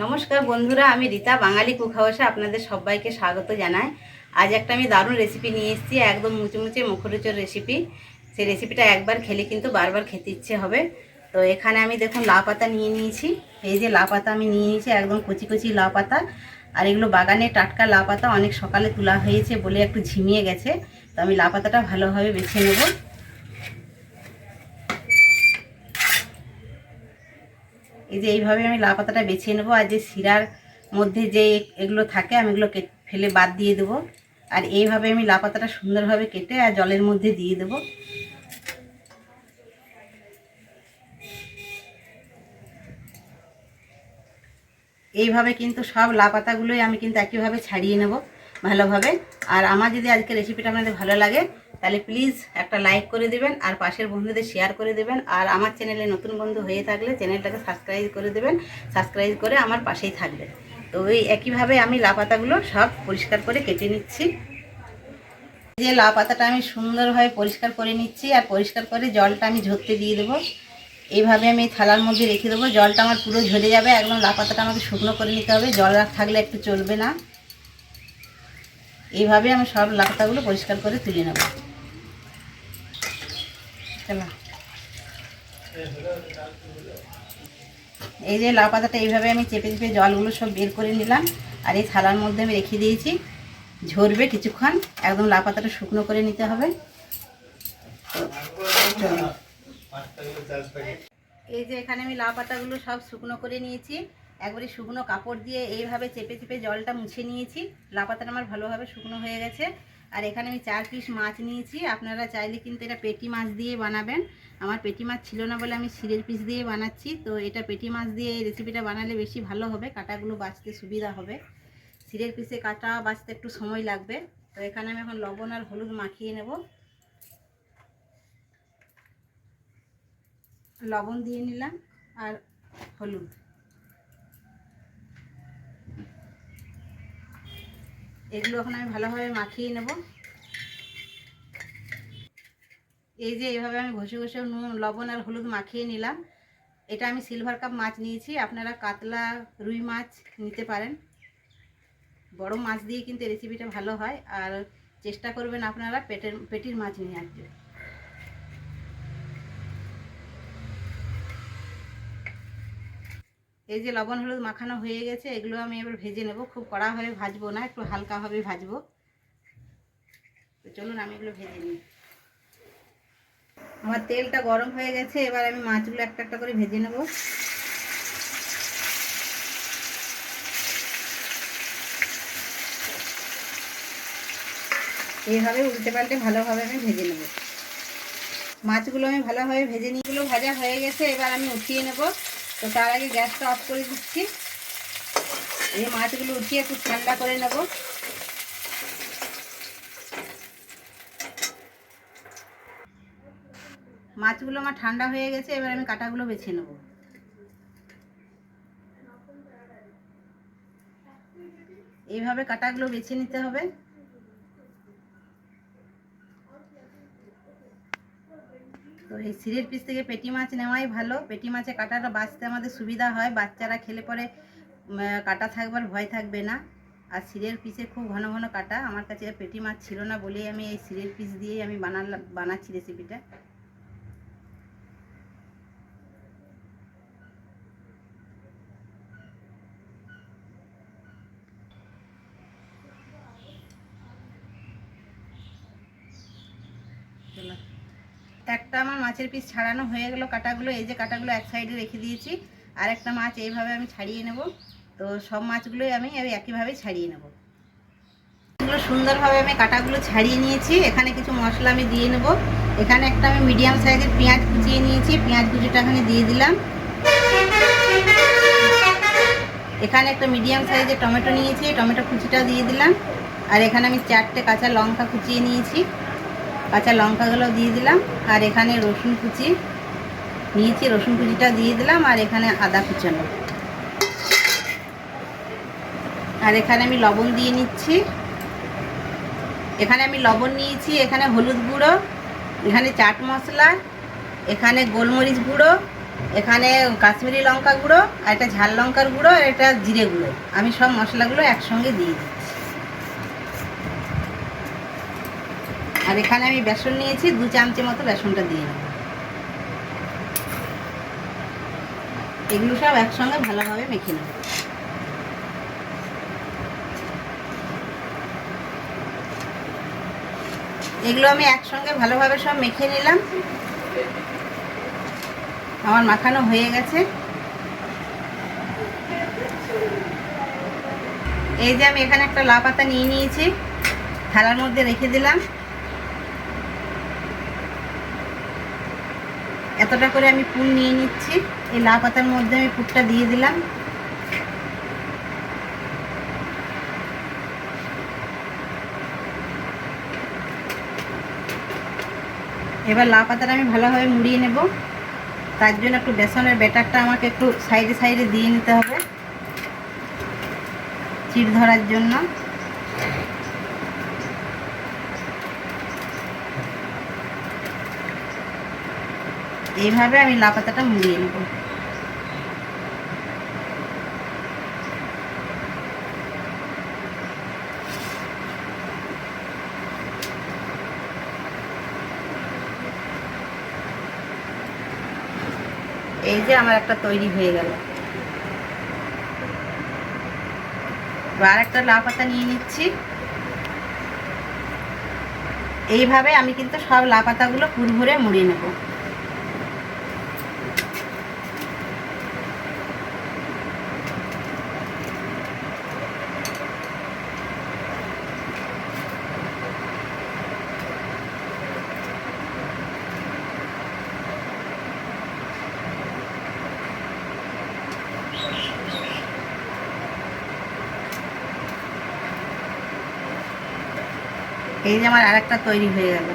নমস্কার বন্ধুরা, আমি রীতা বাঙালি কুক হাউসে আপনাদের সবাইকে স্বাগত জানাই। আজ একটা আমি দারুণ রেসিপি নিয়ে এসেছি, একদম মুচমুচে মুখরোচক রেসিপি। সেই রেসিপিটা একবার খেলে কিন্তু বারবার খেতে ইচ্ছে হবে। তো এখানে আমি দেখুন লাউ পাতা নিয়ে নিয়েছি। এই যে লাউ পাতা আমি নিয়ে নিয়েছি, একদম কচি কচি লাউ পাতা। আর এগুলো বাগানে টাটকা লাউ পাতা, অনেক সকালে তোলা হয়েছে বলে একটু ঝিমিয়ে গেছে। তো আমি লাউ পাতাটা ভালোভাবে বেছে নেব। এই যে এইভাবে আমি লাউ পাতাটা বেছে নেবো। আর যে শিরার মধ্যে যে এগুলো থাকে আমি এগুলো ফেলে বাদ দিয়ে দেবো। আর এইভাবে আমি লাউ পাতাটা সুন্দরভাবে কেটে আর জলের মধ্যে দিয়ে দেবো। এইভাবে কিন্তু সব লাউ পাতাগুলোই আমি কিন্তু একইভাবে ছাড়িয়ে নেব ভালোভাবে। আর আমার যদি আজকে রেসিপিটা আপনাদের ভালো লাগে তাহলে প্লিজ একটা লাইক করে দেবেন, আর পাশের বন্ধুদের শেয়ার করে দেবেন। আর আমার চ্যানেলে নতুন বন্ধু হয়ে থাকলে চ্যানেলটাকে সাবস্ক্রাইব করে দেবেন, সাবস্ক্রাইব করে আমার পাশেই থাকবেন। তো এই একইভাবে আমি লাউ পাতাগুলো সব পরিষ্কার করে কেটে নিচ্ছি। যে লাউ পাতাটা আমি সুন্দরভাবে পরিষ্কার করে নিচ্ছি, আর পরিষ্কার করে জলটা আমি ঝরতে দিয়ে দেবো। এইভাবে আমি থালার মধ্যে রেখে দেবো। জলটা আমার পুরো ঝরে যাবে, একদম লাউ পাতাটা আমাকে শুকনো করে নিতে হবে, জল থাকলে একটু চলবে না। এইভাবে আমি সব লাউ পাতাগুলো পরিষ্কার করে তুলে নেব। এই যে লাউ পাতাটা এইভাবে আমি চেপে চেপে জলগুলো সব বের করে নিলাম, আর এই থালার মধ্যে আমি রেখে দিয়েছি। ঝরবে কিছুক্ষণ, একদম লাউ পাতাটা শুকনো করে নিতে হবে। এই যে এখানে আমি লাউ পাতাগুলো সব শুকনো করে নিয়েছি। একবারে শুকনো কাপড় দিয়ে এইভাবে চেপে চেপে জলটা মুছে নিয়েছি। লাউ পাতাটা আমার ভালোভাবে শুকনো হয়ে গেছে। আর এখানে আমি 4 পিস মাছ নিয়েছি। আপনারা চাইলে কিন্তু এটা পেটি মাছ দিয়ে বানাবেন। আমার পেটি মাছ ছিল না বলে আমি শিরের পিস দিয়ে বানাচ্ছি। তো এটা পেটি মাছ দিয়ে এই রেসিপিটা বানালে বেশি ভালো হবে, কাটাগুলো বাছতে সুবিধা হবে। শিরের পিসে কাটা বাছতে একটু সময় লাগবে। তো এখানে আমি এখন লবণ আর হলুদ মাখিয়ে নেব। লবণ দিয়ে নিলাম আর হলুদ। এগুলো এখন আমি ভালোভাবে মাখিয়ে নেব। এই যে এইভাবে আমি ঘষে ঘষে নুন লবণ আর হলুদ মাখিয়ে নিলাম। এটা আমি সিলভার কাপ মাছ নিয়েছি, আপনারা কাতলা রুই মাছ নিতে পারেন। বড় মাছ দিয়ে কিন্তু রেসিপিটা ভালো হয়। আর চেষ্টা করবেন আপনারা পেটির মাছ নিয়ে আসতে। এই যে লবণ হলুদ মাখানো হয়ে গেছে, এগুলো আমি এবার ভেজে নেব। খুব কড়াভাবে ভাজবো না, একটু হালকাভাবে ভাজবো। তো চলুন আমি এগুলো ভেজে নিই। আমার তেলটা গরম হয়ে গেছে, এবার আমি মাছগুলো একটা একটা করে ভেজে নেব। এইভাবে উল্টে পাল্টে ভালোভাবে আমি ভেজে নেব। মাছগুলো আমি ভালোভাবে ভেজে নিয়ে এগুলো ভাজা হয়ে গেছে, এবার আমি উঠিয়ে নেব। তো তার আগে গ্যাসটা অফ করে দিচ্ছি। এই মাছগুলো উঠিয়ে একটু ঠান্ডা করে নেব। মাছগুলো আমার ঠান্ডা হয়ে গেছে, এবার আমি কাটাগুলো বেছে নেব। এইভাবে কাটাগুলো বেছে নিতে হবে। তো এই শিরের পিস থেকে পেটি মাছ নেওয়াই ভালো। পেটি মাছে কাটাটা বাছতে আমাদের সুবিধা হয়, বাচ্চারা খেলে পরে কাটা থাকবার ভয় থাকবে না। আর শিরের পিসে খুব ঘন ঘন কাটা, আমার কাছে পেটি মাছ ছিল না বলেই আমি এই শিরের পিস দিয়েই আমি বানাচ্ছি রেসিপিটা। একটা আমার মাছের পিস ছাড়ানো হয়ে গেল কাটাগুলো। এই যে কাটাগুলো এক সাইডে রেখে দিয়েছি, আর একটা মাছ এইভাবে আমি ছাড়িয়ে নেব। তো সব মাছগুলোই আমি একইভাবে ছাড়িয়ে নেব। এগুলো সুন্দরভাবে আমি কাটাগুলো ছাড়িয়ে নিয়েছি। এখানে কিছু মশলা আমি দিয়ে নেব। এখানে একটা আমি মিডিয়াম সাইজের পেঁয়াজ কুচিয়ে নিয়েছি, পেঁয়াজ কুচিটা এখানে দিয়ে দিলাম। এখানে একটা মিডিয়াম সাইজের টমেটো নিয়েছি, টমেটো কুচিটা দিয়ে দিলাম। আর এখানে আমি 4টে কাঁচা লঙ্কা কুচিয়ে নিয়েছি, কাঁচা লঙ্কাগুলো দিয়ে দিলাম। আর এখানে রসুন কুচি নিয়েছি, রসুন কুচিটা দিয়ে দিলাম। আর এখানে আদা কুচানো। আর এখানে আমি লবণ দিয়ে নিচ্ছি। এখানে আমি লবণ নিয়েছি, এখানে হলুদ গুঁড়ো, এখানে চাট মশলা, এখানে গোলমরিচ গুঁড়ো, এখানে কাশ্মীরি লঙ্কা গুঁড়ো, আর এটা ঝাল লঙ্কার গুঁড়ো, আর এটা জিরে গুঁড়ো। আমি সব মশলাগুলো একসঙ্গে দিয়ে দিচ্ছি। আর এখানে আমি বেসন নিয়েছি, 2 চামচের মতো বেসনটা দিয়ে নেব। এগুলো সব একসঙ্গে ভালোভাবে মেখে নেব। এগুলো আমি একসঙ্গে ভালোভাবে সব মেখে নিলাম। আমার মাখানো হয়ে গেছে। এই যে আমি এখানে একটা লাউ পাতা নিয়ে নিয়েছি, থালার মধ্যে রেখে দিলাম। এতটা করে আমি পুর নিয়ে নিচ্ছি। এই লাউ পাতার মধ্যে আমি পুরটা দিয়ে দিলাম। এবার লাউ পাতাটা আমি ভালোভাবে মুড়িয়ে নেব। তার জন্য একটু বেসনের ব্যাটারটা আমাকে একটু সাইডে সাইডে দিয়ে নিতে হবে, চিড় ধরার জন্য। এইভাবে আমি লাউ পাতাটা মুড়িয়ে নেব। এই যে আমার একটা তৈরি হয়ে গেল। আর একটা লাউ পাতা নিয়ে নিচ্ছি। এইভাবে আমি কিন্তু সব লাউ পাতাগুলো পুর ভরে মুড়িয়ে নেব। এই যে আমার আরেকটা তৈরি হয়ে গেল।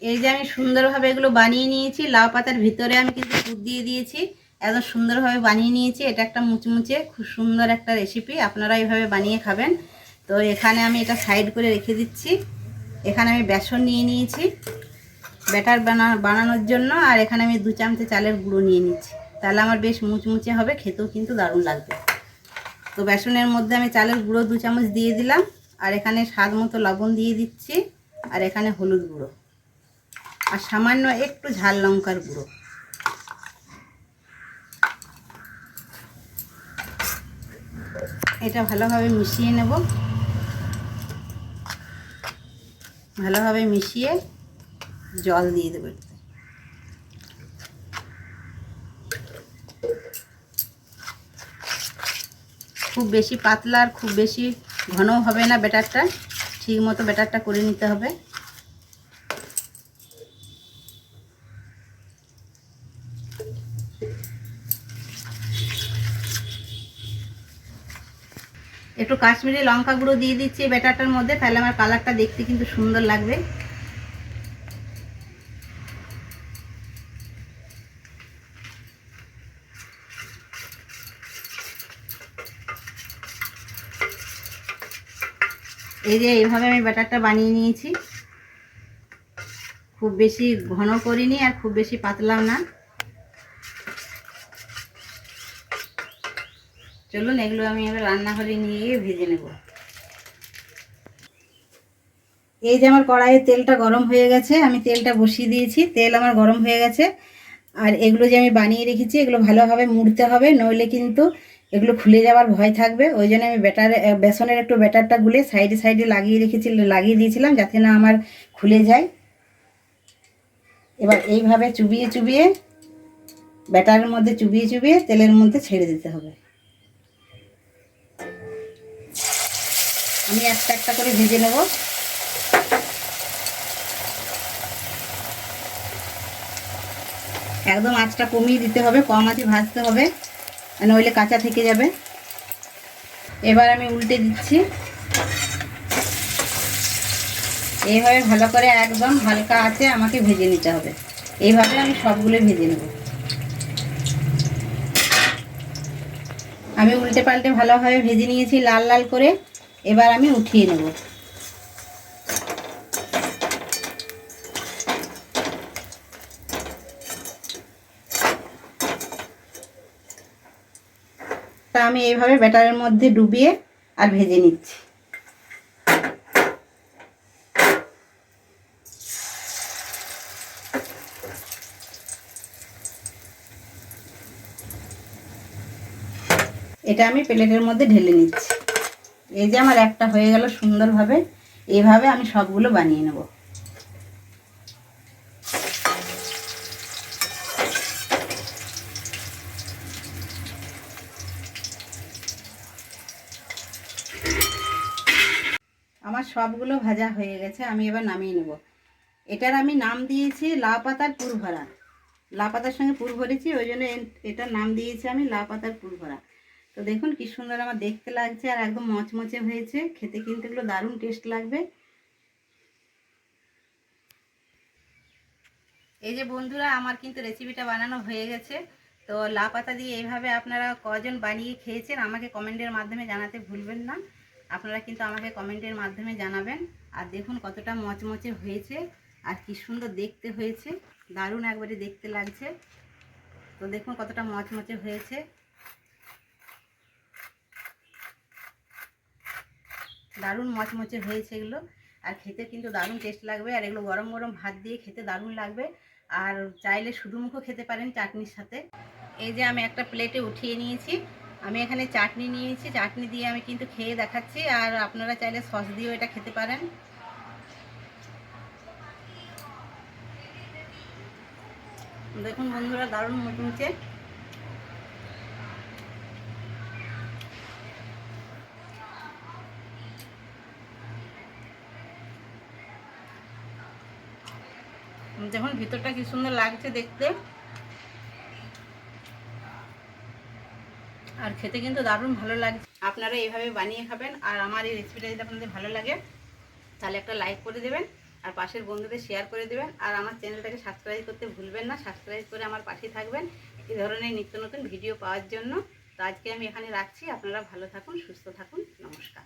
এই যে আমি সুন্দরভাবে এগুলো বানিয়ে নিয়েছি। লাউ পাতার ভিতরে আমি কিন্তু পুর দিয়ে দিয়েছি। এত সুন্দরভাবে বানিয়ে নিয়েছি। এটা একটা মুচমুচে খুব সুন্দর একটা রেসিপি। আপনারা এইভাবে বানিয়ে খাবেন। তো এখানে আমি এটা সাইড করে রেখে দিচ্ছি। এখানে আমি বেসন নিয়ে নিয়েছি ব্যাটার বানানোর জন্য। আর এখানে আমি 2 চামচে চালের গুঁড়ো নিয়ে নিচ্ছি। তাহলে আমার বেশ মুচমুচে হবে, খেতেও কিন্তু দারুণ লাগবে। তো বেসনের মধ্যে আমি চালের গুঁড়ো 2 চামচ দিয়ে দিলাম। আর এখানে স্বাদ মতো লবণ দিয়ে দিচ্ছি। আর এখানে হলুদ গুঁড়ো, আর সামান্য একটু ঝাল লঙ্কার গুঁড়ো। এটা ভালোভাবে মিশিয়ে নেব। ভালোভাবে মিশিয়ে জল দিয়ে দেবো। খুব বেশি পাতলা আর খুব বেশি ঘন হবে না ব্যাটারটা, ঠিক মতো ব্যাটারটা করে নিতে হবে। একটু কাশ্মীরি লঙ্কা গুঁড়ো দিয়ে দিচ্ছি ব্যাটারটার মধ্যে, তাহলে আমার কালারটা দেখতে কিন্তু সুন্দর লাগবে। এই যে এইভাবে আমি ব্যাটারটা বানিয়ে নিয়েছি। খুব বেশি ঘন করিনি আর খুব বেশি পাতলাও না। চলুন এগুলো আমি এবার রান্নাঘরে নিয়ে গিয়ে ভেজে নেব। এই যে আমার কড়াইয়ে তেলটা গরম হয়ে গেছে। আমি তেলটা বসিয়ে দিয়েছি, তেল আমার গরম হয়ে গেছে। আর এগুলো যে আমি বানিয়ে রেখেছি এগুলো ভালোভাবে মুড়তে হবে, নইলে কিন্তু এগুলো খুলে যাওয়ার ভয় থাকবে। ওই জন্য আমি বেসনের একটু ব্যাটারটা গুলে সাইডে সাইডে লাগিয়ে দিয়েছিলাম, যাতে না আমার খুলে যায়। এবার এইভাবে চুবিয়ে চুবিয়ে ব্যাটারের মধ্যে চুবিয়ে চুবিয়ে তেলের মধ্যে ছেড়ে দিতে হবে। আমি একটা একটা করে ভেজে নেব। একদম আঁচটা কমিয়ে দিতে হবে, কম আঁচে ভাজতে হবে, নইলে কাঁচা থেকে যাবে। এবার আমি উল্টে দিচ্ছি। এইভাবে ভালো করে একদম হালকা আঁচে আমাকে ভেজে নিতে হবে। এইভাবে আমি সবগুলো ভেজে নেব। আমি উল্টে পাল্টে ভালোভাবে ভেজে নিয়েছি লাল লাল করে। এবার আমি উঠিয়ে নেব। তা আমি এইভাবে ব্যাটারের মধ্যে ডুবিয়ে আর ভেজে নিচ্ছি। এটা আমি প্লেটের মধ্যে ঢেলে নিচ্ছি। এই যে আমার একটা হয়ে গেল সুন্দরভাবে। এইভাবে আমি সবগুলো বানিয়ে নেব। আমার সবগুলো ভাজা হয়ে গেছে, আমি এবার নামিয়ে নেব। এটার আমি নাম দিয়েছি লাউ পাতার পুর ভরা। লাউ পাতার সঙ্গে পুর ভরেছি, ওই জন্য এটার নাম দিয়েছি আমি লাউ পাতার পুর ভরা। তো দেখুন কি সুন্দর আমার দেখতে লাগছে আর একদম মচমচে হয়েছে। খেতে কিন্তু এগুলো দারুণ টেস্ট লাগবে। এই যে বন্ধুরা, আমার কিন্তু রেসিপিটা বানানো হয়ে গেছে। তো লাউ পাতা দিয়ে এইভাবে আপনারা কজন বানিয়ে খেয়েছেন আমাকে কমেন্টের মাধ্যমে জানাতে ভুলবেন না। আপনারা কিন্তু আমাকে কমেন্টের মাধ্যমে জানাবেন। আর দেখুন কতটা মচমচে হয়েছে আর কি সুন্দর দেখতে হয়েছে, দারুণ একবারে দেখতে লাগছে। তো দেখুন কতটা মচমচে হয়েছে, দারুণ মচমচে হয়েছে এগুলো। আর খেতে কিন্তু দারুণ টেস্ট লাগবে। আর এগুলো গরম গরম ভাত দিয়ে খেতে দারুণ লাগবে। আর চাইলে শুধু মুখও খেতে পারেন চাটনির সাথে। এই যে আমি একটা প্লেটে উঠিয়ে নিয়েছি। আমি এখানে চাটনি নিয়েছি, চাটনি দিয়ে আমি কিন্তু খেয়ে দেখাচ্ছি। আর আপনারা চাইলে সস দিয়েও এটা খেতে পারেন। দেখুন বন্ধুরা, দারুণ মুচমুচে। দেখুন ভিতরটা কি সুন্দর লাগছে দেখতে, আর খেতে কিন্তু দারুণ ভালো লাগছে। আপনারা এইভাবে বানিয়ে খাবেন। আর আমার এই রেসিপিটা যদি আপনাদের ভালো লাগে তাহলে একটা লাইক করে দেবেন আর পাশের বন্ধুদের শেয়ার করে দেবেন। আর আমার চ্যানেলটাকে সাবস্ক্রাইব করতে ভুলবেন না। সাবস্ক্রাইব করে আমার পাশে থাকবেন এই ধরনের নিত্য নতুন ভিডিও পাওয়ার জন্য। তো আজকে আমি এখানে রাখছি। আপনারা ভালো থাকুন, সুস্থ থাকুন। নমস্কার।